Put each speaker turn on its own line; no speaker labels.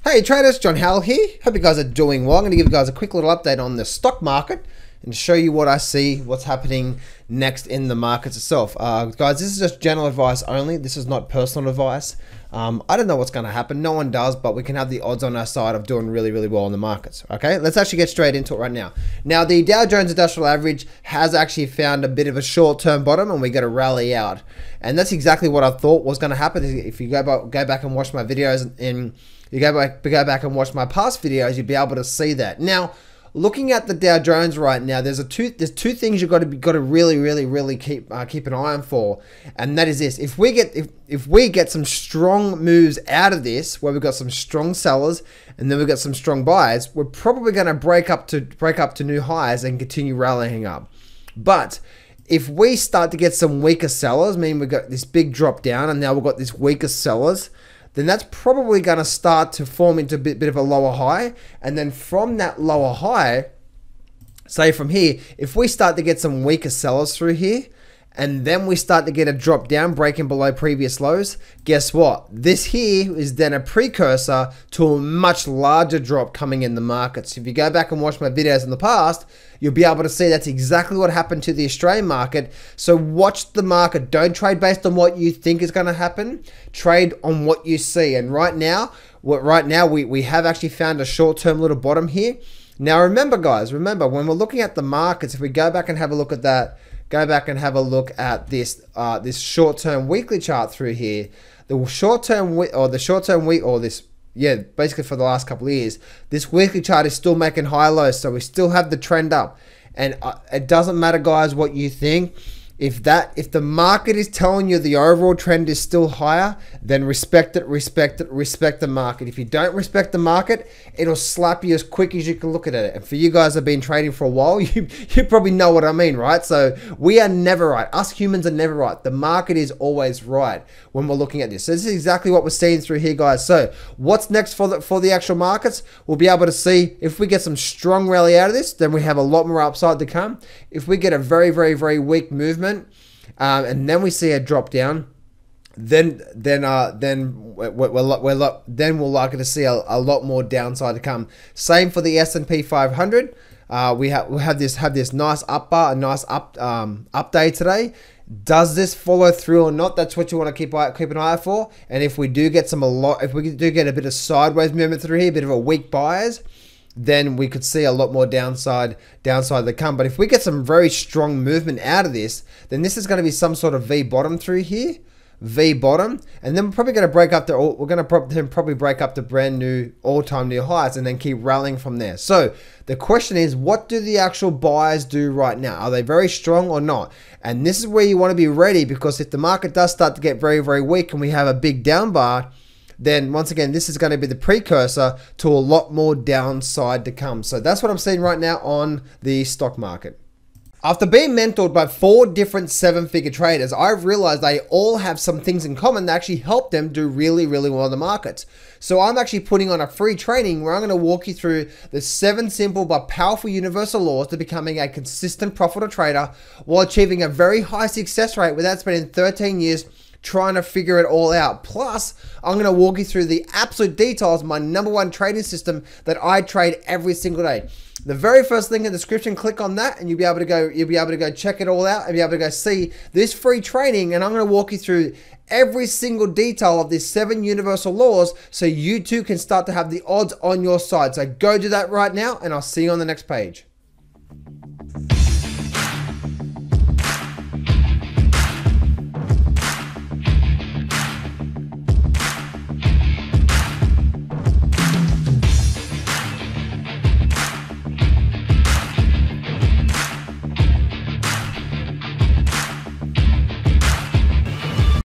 Hey traders, John Howell here. Hope you guys are doing well. I'm going to give you guys a quick little update on the stock market and show you what I see, what's happening next in the markets itself. Guys, this is just general advice only. This is not personal advice. I don't know what's going to happen. No one does, but we can have the odds on our side of doing really, really well in the markets. Okay, let's actually get straight into it right now. Now, the Dow Jones Industrial Average has actually found a bit of a short-term bottom, and we got to rally out. And that's exactly what I thought was going to happen. If you go back and watch my videos and you go back and watch my past videos, you'll be able to see that. Now, looking at the Dow Jones right now, there's two things you've got to really keep an eye on for, and that is this: if we get some strong moves out of this, where we've got some strong sellers and then we've got some strong buyers, we're probably going to break up to new highs and continue rallying up. But if we start to get some weaker sellers, meaning we've got this big drop down and now we've got this weaker sellers, then that's probably going to start to form into a bit of a lower high. And then from that lower high, say from here, if we start to get some weaker sellers through here, and then we start to get a drop down breaking below previous lows, guess what? This here is then a precursor to a much larger drop coming in the markets. If you go back and watch my videos in the past, you'll be able to see that's exactly what happened to the Australian market. So watch the market. Don't trade based on what you think is going to happen. Trade on what you see. And right now we have actually found a short-term little bottom here. Now remember, guys, when we're looking at the markets, if we go back and have a look at that, go back and have a look at this this short-term weekly chart through here. The short-term week, basically for the last couple of years, this weekly chart is still making high lows, so we still have the trend up. And it doesn't matter, guys, what you think. If the market is telling you the overall trend is still higher, then respect the market. If you don't respect the market, it'll slap you as quick as you can look at it. And for you guys that have been trading for a while, you probably know what I mean, right? So we are never right. Us humans are never right. The market is always right when we're looking at this. So this is exactly what we're seeing through here, guys. So what's next for the actual markets? We'll be able to see if we get some strong rally out of this, then we have a lot more upside to come. If we get a very weak movement, and then we see a drop down, then we're likely to see a lot more downside to come. Same for the S&P 500. We have this nice up bar, a nice update today. Does this follow through or not? That's what you want to keep an eye out for. And if we do get if we do get a bit of sideways movement through here, a bit of a weak buyers, then we could see a lot more downside to come. But if we get some very strong movement out of this, then this is going to be some sort of V bottom through here, V bottom, and then we're probably going to break up probably break up to brand new all-time new highs and then keep rallying from there. So the question is, what do the actual buyers do right now? Are they very strong or not? And this is where you want to be ready, because if the market does start to get very weak and we have a big down bar, then once again, this is going to be the precursor to a lot more downside to come. So that's what I'm seeing right now on the stock market. After being mentored by 4 different 7-figure traders, I've realized they all have some things in common that actually help them do really well in the markets. So I'm actually putting on a free training where I'm going to walk you through the 7 simple but powerful universal laws to becoming a consistent profitable trader while achieving a very high success rate without spending 13 years trying to figure it all out. Plus, I'm going to walk you through the absolute details of my #1 trading system that I trade every single day. The very first link in the description, click on that and you'll be able to go check it all out and be able to go see this free training. And I'm going to walk you through every single detail of these 7 universal laws so you too can start to have the odds on your side. So go do that right now and I'll see you on the next page.